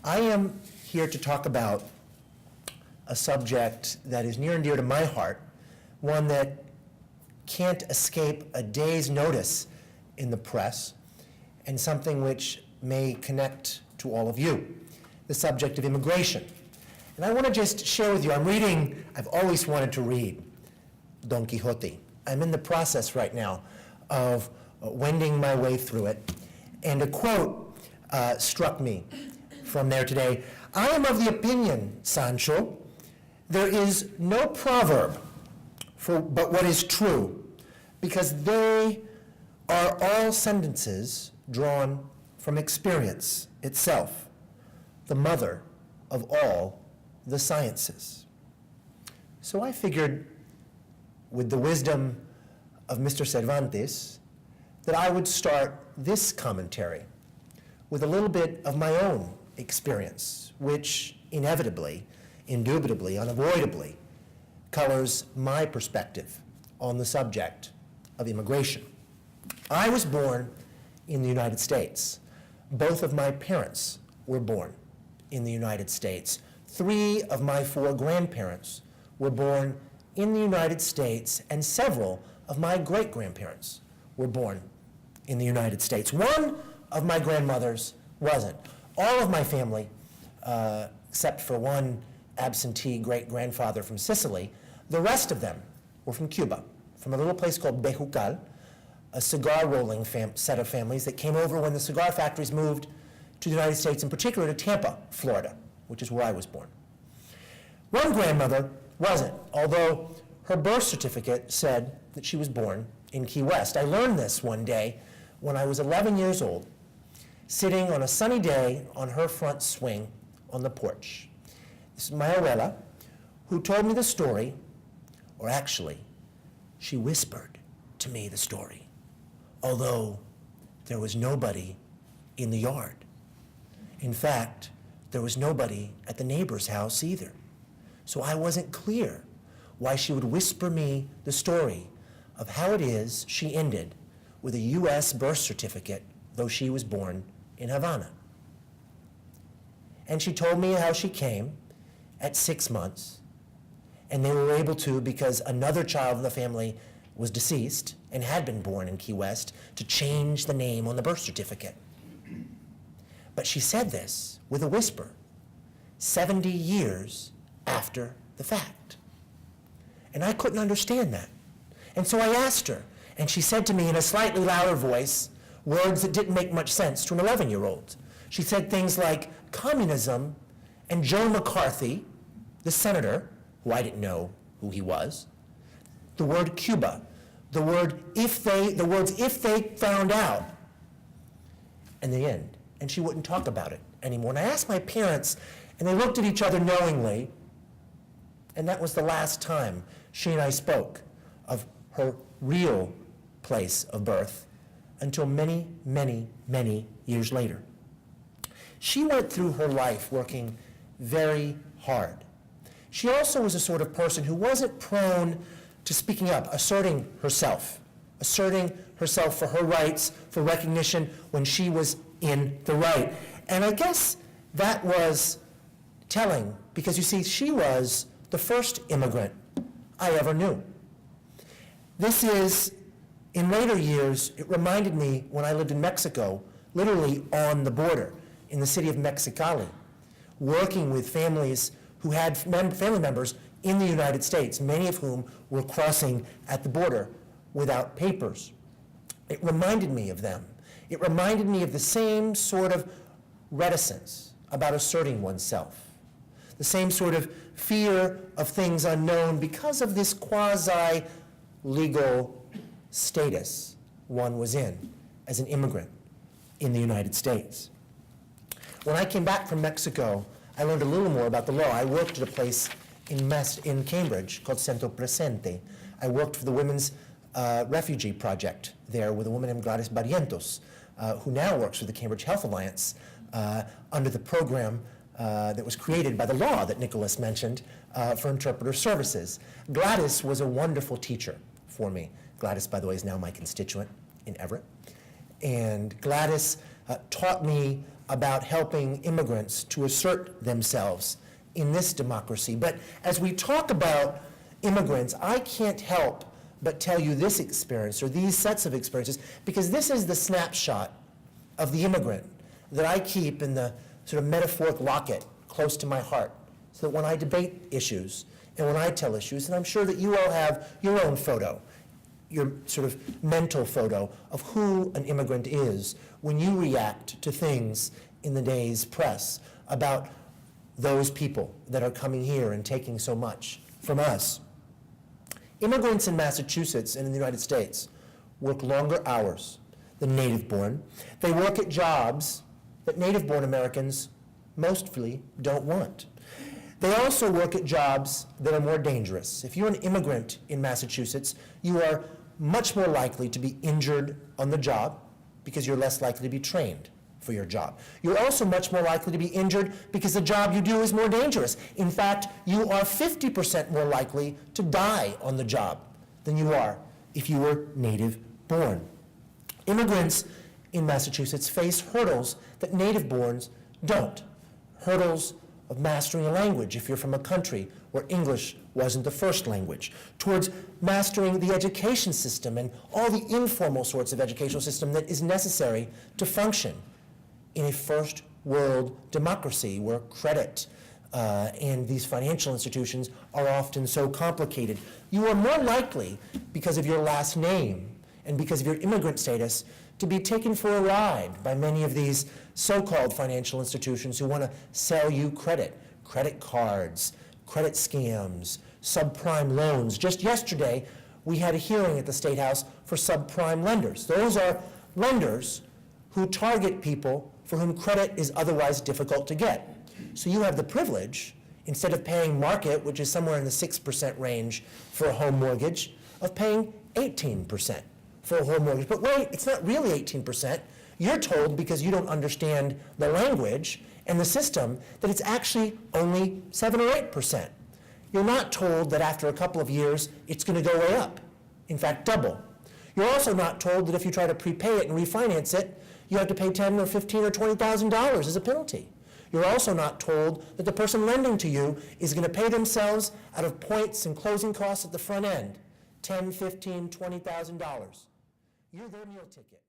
I am here to talk about a subject that is near and dear to my heart, one that can't escape a day's notice in the press, and something which may connect to all of you, the subject of immigration. And I want to just share with you, I've always wanted to read Don Quixote. I'm in the process right now of wending my way through it, and a quote struck me from there today. I am of the opinion, Sancho, there is no proverb but what is true, because they are all sentences drawn from experience itself, the mother of all the sciences. So I figured, with the wisdom of Mr. Cervantes, that I would start this commentary with a little bit of my own experience, which inevitably, indubitably, unavoidably colors my perspective on the subject of immigration. I was born in the United States. Both of my parents were born in the United States. 3 of my 4 grandparents were born in the United States, and several of my great-grandparents were born in the United States. One of my grandmothers wasn't. All of my family, except for one absentee great-grandfather from Sicily, the rest of them were from Cuba, from a little place called Bejucal, a cigar-rolling set of families that came over when the cigar factories moved to the United States, in particular to Tampa, Florida, which is where I was born. One grandmother wasn't, although her birth certificate said that she was born in Key West. I learned this one day when I was 11 years old, sitting on a sunny day on her front swing on the porch. This is my abuela, who told me the story, or actually, she whispered to me the story, although there was nobody in the yard. In fact, there was nobody at the neighbor's house either. So I wasn't clear why she would whisper me the story of how it is she ended with a U.S. birth certificate, though she was born in Havana. And she told me how she came at 6 months, and they were able to, because another child in the family was deceased and had been born in Key West, to change the name on the birth certificate. But she said this with a whisper, 70 years after the fact. And I couldn't understand that. And so I asked her, and she said to me in a slightly louder voice, words that didn't make much sense to an 11-year-old. She said things like communism and Joe McCarthy, the senator, who I didn't know who he was, the word Cuba, the words if they found out, and the end. And she wouldn't talk about it anymore. And I asked my parents, and they looked at each other knowingly, and that was the last time she and I spoke of her real place of birth until many, many, many years later. She went through her life working very hard. She also was a sort of person who wasn't prone to speaking up, asserting herself for her rights, for recognition when she was in the right. And I guess that was telling, because you see, she was the first immigrant I ever knew. This is, in later years, it reminded me when I lived in Mexico, literally on the border, in the city of Mexicali, working with families who had family members in the United States, many of whom were crossing at the border without papers. It reminded me of them. It reminded me of the same sort of reticence about asserting oneself, the same sort of fear of things unknown because of this quasi-legal status one was in as an immigrant in the United States. When I came back from Mexico, I learned a little more about the law. I worked at a place in Cambridge called Centro Presente. I worked for the Women's Refugee Project there with a woman named Gladys Barrientos, who now works for the Cambridge Health Alliance under the program that was created by the law that Nicholas mentioned for interpreter services. Gladys was a wonderful teacher for me. Gladys, by the way, is now my constituent in Everett. And Gladys taught me about helping immigrants to assert themselves in this democracy. But as we talk about immigrants, I can't help but tell you this experience or these sets of experiences, because this is the snapshot of the immigrant that I keep in the sort of metaphoric locket close to my heart, so that when I debate issues and when I tell issues, and I'm sure that you all have your own photo, your sort of mental photo of who an immigrant is when you react to things in the day's press about those people that are coming here and taking so much from us. Immigrants in Massachusetts and in the United States work longer hours than native-born. They work at jobs that native-born Americans mostly don't want. They also work at jobs that are more dangerous. If you're an immigrant in Massachusetts, you are much more likely to be injured on the job because you're less likely to be trained for your job. You're also much more likely to be injured because the job you do is more dangerous. In fact, you are 50% more likely to die on the job than you are if you were native-born. Immigrants in Massachusetts face hurdles that native-borns don't. Hurdles of mastering a language if you're from a country where English wasn't the first language, towards mastering the education system and all the informal sorts of educational system that is necessary to function in a first world democracy where credit and these financial institutions are often so complicated. You are more likely, because of your last name and because of your immigrant status, to be taken for a ride by many of these so-called financial institutions who want to sell you credit cards, credit scams, subprime loans. Just yesterday, we had a hearing at the State House for subprime lenders. Those are lenders who target people for whom credit is otherwise difficult to get. So you have the privilege, instead of paying market, which is somewhere in the 6% range for a home mortgage, of paying 18% for a home mortgage. But wait, it's not really 18%. You're told, because you don't understand the language and the system, that it's actually only 7 or 8%. You're not told that after a couple of years, it's going to go way up. In fact, double. You're also not told that if you try to prepay it and refinance it, you have to pay $10,000 or $15,000 or $20,000 as a penalty. You're also not told that the person lending to you is going to pay themselves out of points and closing costs at the front end, $10,000, $15,000, $20,000. You're their meal ticket.